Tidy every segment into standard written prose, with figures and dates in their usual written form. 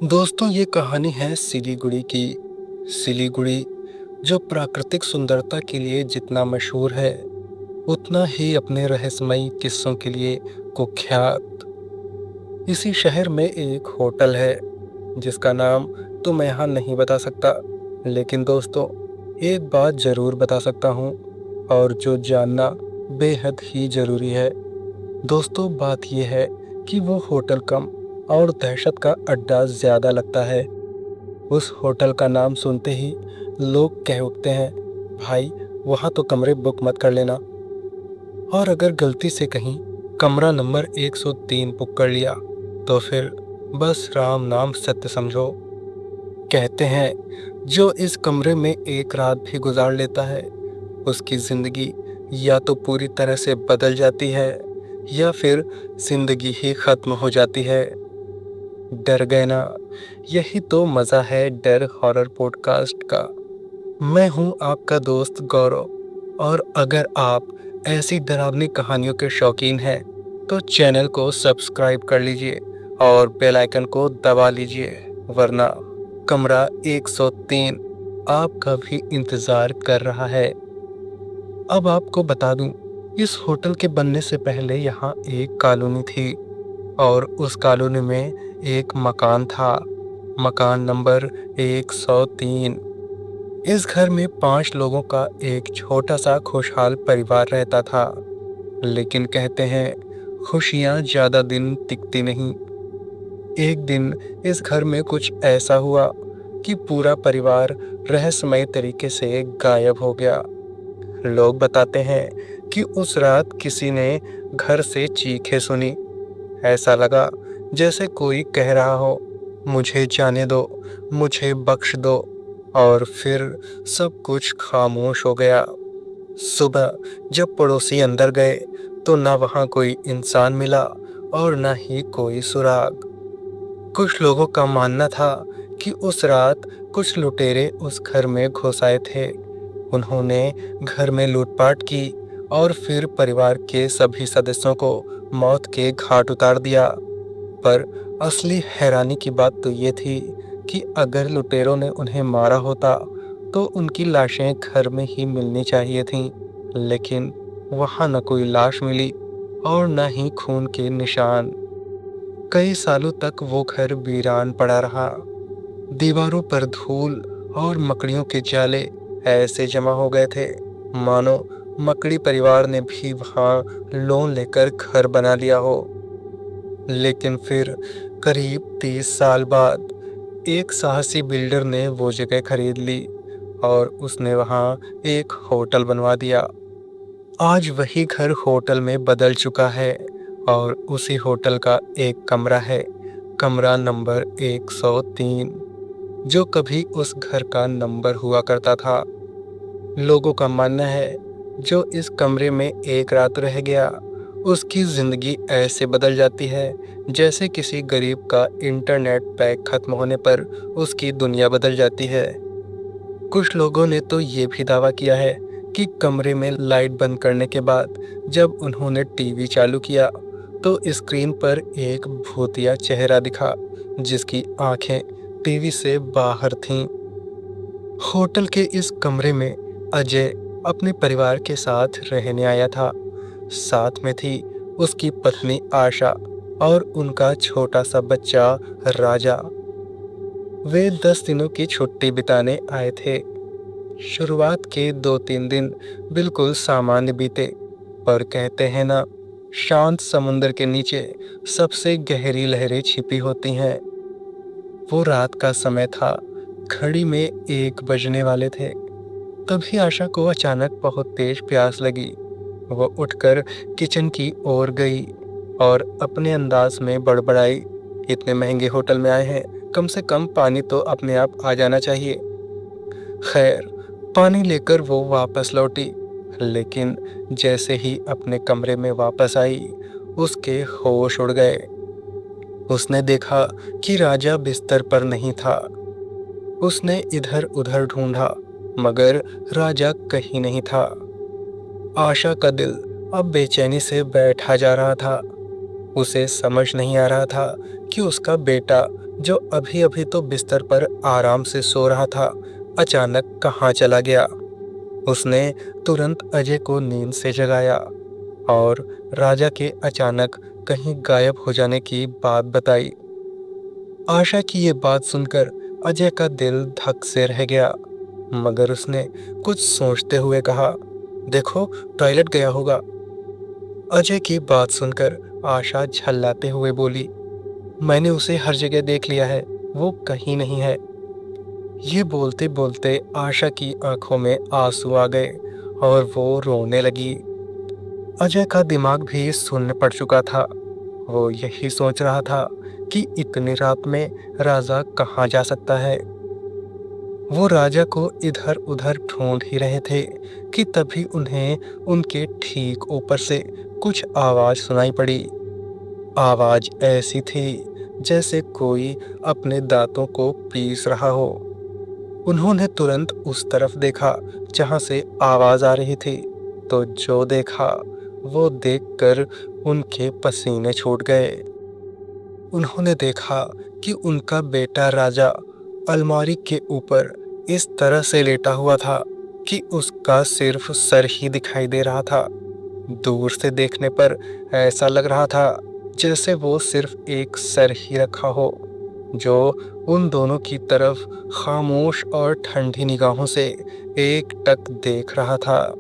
दोस्तों, ये कहानी है सिलीगुड़ी की। सिलीगुड़ी जो प्राकृतिक सुंदरता के लिए जितना मशहूर है, उतना ही अपने रहस्यमयी किस्सों के लिए कुख्यात। इसी शहर में एक होटल है जिसका नाम तो मैं यहाँ नहीं बता सकता, लेकिन दोस्तों एक बात ज़रूर बता सकता हूँ और जो जानना बेहद ही ज़रूरी है। दोस्तों, बात यह है कि वो होटल कम और दहशत का अड्डा ज़्यादा लगता है। उस होटल का नाम सुनते ही लोग कह उठते हैं, भाई वहाँ तो कमरे बुक मत कर लेना। और अगर गलती से कहीं कमरा नंबर 103 बुक कर लिया तो फिर बस राम नाम सत्य समझो। कहते हैं जो इस कमरे में एक रात भी गुजार लेता है, उसकी ज़िंदगी या तो पूरी तरह से बदल जाती है या फिर ज़िंदगी ही ख़त्म हो जाती है। डर गए ना? यही तो मज़ा है डर हॉरर पॉडकास्ट का। मैं हूँ आपका दोस्त गौरव, और अगर आप ऐसी डरावनी कहानियों के शौकीन हैं तो चैनल को सब्सक्राइब कर लीजिए और बेल आइकन को दबा लीजिए, वरना कमरा 103 आपका भी इंतज़ार कर रहा है। अब आपको बता दूं, इस होटल के बनने से पहले यहाँ एक कॉलोनी थी और उस कॉलोनी में एक मकान था, मकान नंबर 103। इस घर में 5 लोगों का एक छोटा सा खुशहाल परिवार रहता था। लेकिन कहते हैं खुशियाँ ज़्यादा दिन टिकती नहीं। एक दिन इस घर में कुछ ऐसा हुआ कि पूरा परिवार रहस्यमय तरीके से गायब हो गया। लोग बताते हैं कि उस रात किसी ने घर से चीखें सुनी। ऐसा लगा जैसे कोई कह रहा हो, मुझे जाने दो, मुझे बख्श दो। और फिर सब कुछ खामोश हो गया। सुबह जब पड़ोसी अंदर गए तो ना वहाँ कोई इंसान मिला और ना ही कोई सुराग। कुछ लोगों का मानना था कि उस रात कुछ लुटेरे उस घर में घुस आए थे। उन्होंने घर में लूटपाट की और फिर परिवार के सभी सदस्यों को मौत के घाट उतार दिया। पर असली हैरानी की बात तो ये थी कि अगर लुटेरों ने उन्हें मारा होता तो उनकी लाशें घर में ही मिलनी चाहिए थीं। लेकिन वहाँ न कोई लाश मिली और न ही खून के निशान। कई सालों तक वो घर वीरान पड़ा रहा। दीवारों पर धूल और मकड़ियों के जाले ऐसे जमा हो गए थे मानो मकड़ी परिवार ने भी वहाँ लोन लेकर घर बना लिया हो। लेकिन फिर करीब 30 साल बाद एक साहसी बिल्डर ने वो जगह खरीद ली और उसने वहाँ एक होटल बनवा दिया। आज वही घर होटल में बदल चुका है और उसी होटल का एक कमरा है, कमरा नंबर 103, जो कभी उस घर का नंबर हुआ करता था। लोगों का मानना है जो इस कमरे में एक रात रह गया, उसकी ज़िंदगी ऐसे बदल जाती है जैसे किसी गरीब का इंटरनेट पैक खत्म होने पर उसकी दुनिया बदल जाती है। कुछ लोगों ने तो ये भी दावा किया है कि कमरे में लाइट बंद करने के बाद जब उन्होंने टीवी चालू किया तो स्क्रीन पर एक भूतिया चेहरा दिखा जिसकी आंखें टीवी से बाहर थीं। होटल के इस कमरे में अजय अपने परिवार के साथ रहने आया था। साथ में थी उसकी पत्नी आशा और उनका छोटा सा बच्चा राजा। वे 10 दिनों की छुट्टी बिताने आए थे। शुरुआत के 2-3 दिन बिल्कुल सामान्य बीते, पर कहते हैं ना, शांत समुद्र के नीचे सबसे गहरी लहरें छिपी होती हैं। वो रात का समय था, घड़ी में 1 बजने वाले थे। तभी आशा को अचानक बहुत तेज प्यास लगी। वो उठकर किचन की ओर गई और अपने अंदाज में बड़बड़ाई, इतने महंगे होटल में आए हैं, कम से कम पानी तो अपने आप आ जाना चाहिए। खैर, पानी लेकर वो वापस लौटी, लेकिन जैसे ही अपने कमरे में वापस आई, उसके होश उड़ गए। उसने देखा कि राजा बिस्तर पर नहीं था। उसने इधर उधर ढूंढा, मगर राजा कहीं नहीं था। आशा का दिल अब बेचैनी से बैठा जा रहा था। उसे समझ नहीं आ रहा था कि उसका बेटा जो अभी-अभी तो बिस्तर पर आराम से सो रहा था, अचानक कहाँ चला गया। उसने तुरंत अजय को नींद से जगाया और राजा के अचानक कहीं गायब हो जाने की बात बताई। आशा की ये बात सुनकर अजय का दिल धक से रह गया, मगर उसने कुछ सोचते हुए कहा, देखो टॉयलेट गया होगा। अजय की बात सुनकर आशा झल्लाते हुए बोली, मैंने उसे हर जगह देख लिया है, वो कहीं नहीं है। ये बोलते बोलते आशा की आंखों में आंसू आ गए और वो रोने लगी। अजय का दिमाग भी सुन्न पड़ चुका था। वो यही सोच रहा था कि इतनी रात में राजा कहाँ जा सकता है। वो राजा को इधर उधर ढूंढ ही रहे थे कि तभी उन्हें उनके ठीक ऊपर से कुछ आवाज सुनाई पड़ी। आवाज ऐसी थी जैसे कोई अपने दांतों को पीस रहा हो। उन्होंने तुरंत उस तरफ देखा जहां से आवाज आ रही थी, तो जो देखा वो देखकर उनके पसीने छूट गए। उन्होंने देखा कि उनका बेटा राजा अलमारी के ऊपर इस तरह से लेटा हुआ था कि उसका सिर्फ सर ही दिखाई दे रहा था। दूर से देखने पर ऐसा लग रहा था जैसे वो सिर्फ एक सर ही रखा हो, जो उन दोनों की तरफ खामोश और ठंडी निगाहों से एकटक देख रहा था।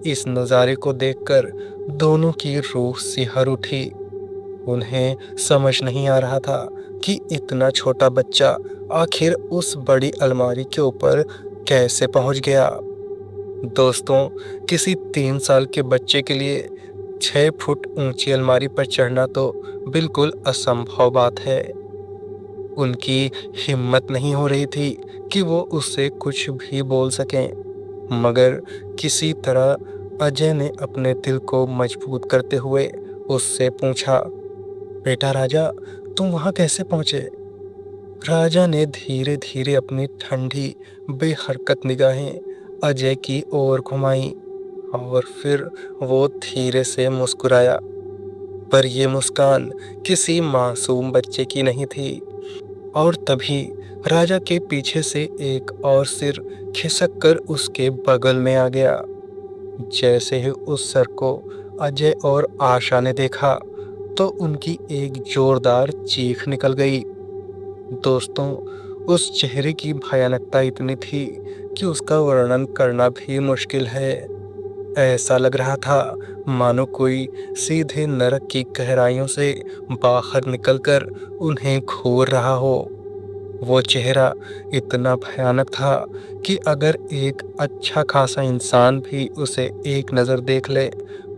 इस नज़ारे को देखकर दोनों की रूह सिहर उठी। उन्हें समझ नहीं आ रहा था कि इतना छोटा बच्चा आखिर उस बड़ी अलमारी के ऊपर कैसे पहुंच गया। दोस्तों, किसी 3 साल के बच्चे के लिए 6 फुट ऊंची अलमारी पर चढ़ना तो बिल्कुल असंभव बात है। उनकी हिम्मत नहीं हो रही थी कि वो उससे कुछ भी बोल सकें, मगर किसी तरह अजय ने अपने दिल को मजबूत करते हुए उससे पूछा, बेटा राजा, तुम वहां कैसे पहुंचे? राजा ने धीरे धीरे अपनी ठंडी बेहरकत निगाहें अजय की ओर घुमाई और फिर वो धीरे से मुस्कुराया। पर ये मुस्कान किसी मासूम बच्चे की नहीं थी। और तभी राजा के पीछे से एक और सिर खिसक कर उसके बगल में आ गया। जैसे ही उस सर को अजय और आशा ने देखा, तो उनकी एक जोरदार चीख निकल गई। दोस्तों, उस चेहरे की भयानकता इतनी थी कि उसका वर्णन करना भी मुश्किल है। ऐसा लग रहा था मानो कोई सीधे नरक की गहराइयों से बाहर निकलकर उन्हें घूर रहा हो। वो चेहरा इतना भयानक था कि अगर एक अच्छा खासा इंसान भी उसे एक नज़र देख ले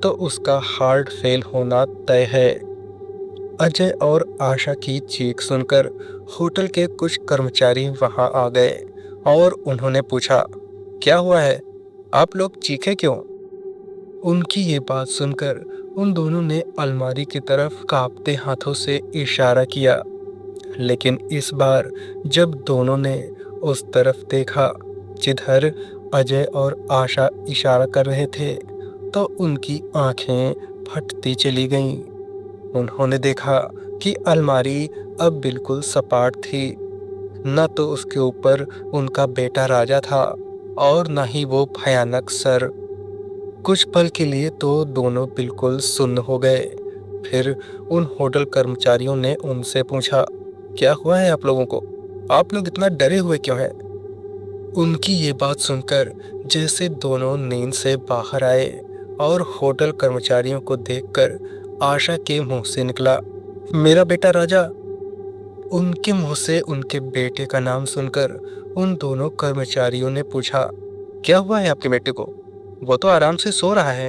तो उसका हार्ट फेल होना तय है। अजय और आशा की चीख सुनकर होटल के कुछ कर्मचारी वहां आ गए और उन्होंने पूछा, क्या हुआ है? आप लोग चीखे क्यों? उनकी ये बात सुनकर उन दोनों ने अलमारी की तरफ कांपते हाथों से इशारा किया, लेकिन इस बार जब दोनों ने उस तरफ देखा जिधर अजय और आशा इशारा कर रहे थे, तो उनकी आंखें फटती चली गईं। उन्होंने देखा कि अलमारी अब बिल्कुल सपाट थी। न तो उसके ऊपर उनका बेटा राजा था और न ही वो भयानक सर। कुछ पल के लिए तो दोनों बिल्कुल सुन्न हो गए। फिर उन होटल कर्मचारियों ने उनसे पूछा, क्या हुआ है आप लोगों को? आप लोग इतना डरे हुए क्यों हैं? उनकी ये बात सुनकर जैसे दोनों नींद से बाहर आए और होटल कर्मचारियों को देखकर आशा के मुंह से निकला, मेरा बेटा राजा। उनके मुंह से उनके बेटे का नाम सुनकर उन दोनों कर्मचारियों ने पूछा, क्या हुआ है आपके बेटे को? वो तो आराम से सो रहा है।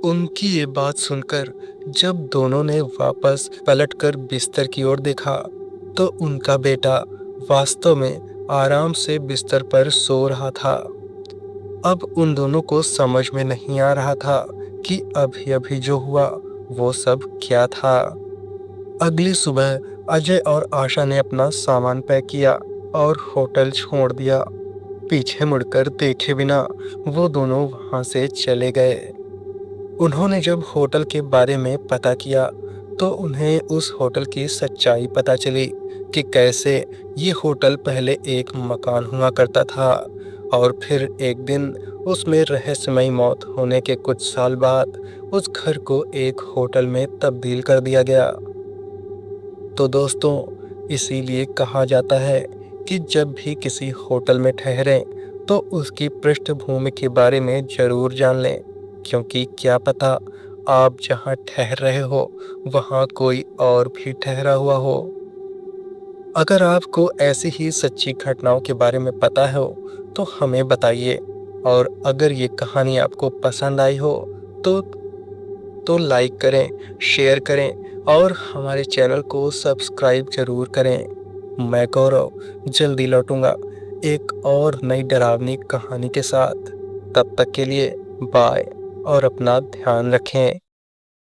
उनकी ये बात सुनकर जब दोनों ने वापस पलटकर बिस्तर की ओर देखा, तो उनका बेटा वास्तव में आराम से बिस्तर पर सो रहा था। अब उन दोनों को समझ में नहीं आ रहा था कि अभी अभी जो हुआ वो सब क्या था। अगली सुबह अजय और आशा ने अपना सामान पैक किया और होटल छोड़ दिया। पीछे मुड़कर देखे बिना वो दोनों वहां से चले गए। उन्होंने जब होटल के बारे में पता किया, तो उन्हें उस होटल की सच्चाई पता चली कि कैसे ये होटल पहले एक मकान हुआ करता था और फिर एक दिन उसमें रहस्यमयी मौत होने के कुछ साल बाद उस घर को एक होटल में तब्दील कर दिया गया। तो दोस्तों, इसीलिए कहा जाता है कि जब भी किसी होटल में ठहरें तो उसकी पृष्ठभूमि के बारे में ज़रूर जान लें, क्योंकि क्या पता आप जहां ठहर रहे हो वहां कोई और भी ठहरा हुआ हो। अगर आपको ऐसी ही सच्ची घटनाओं के बारे में पता हो तो हमें बताइए, और अगर ये कहानी आपको पसंद आई हो तो लाइक करें, शेयर करें और हमारे चैनल को सब्सक्राइब ज़रूर करें। मैं गौरव जल्दी लौटूंगा एक और नई डरावनी कहानी के साथ। तब तक के लिए बाय और अपना ध्यान रखें।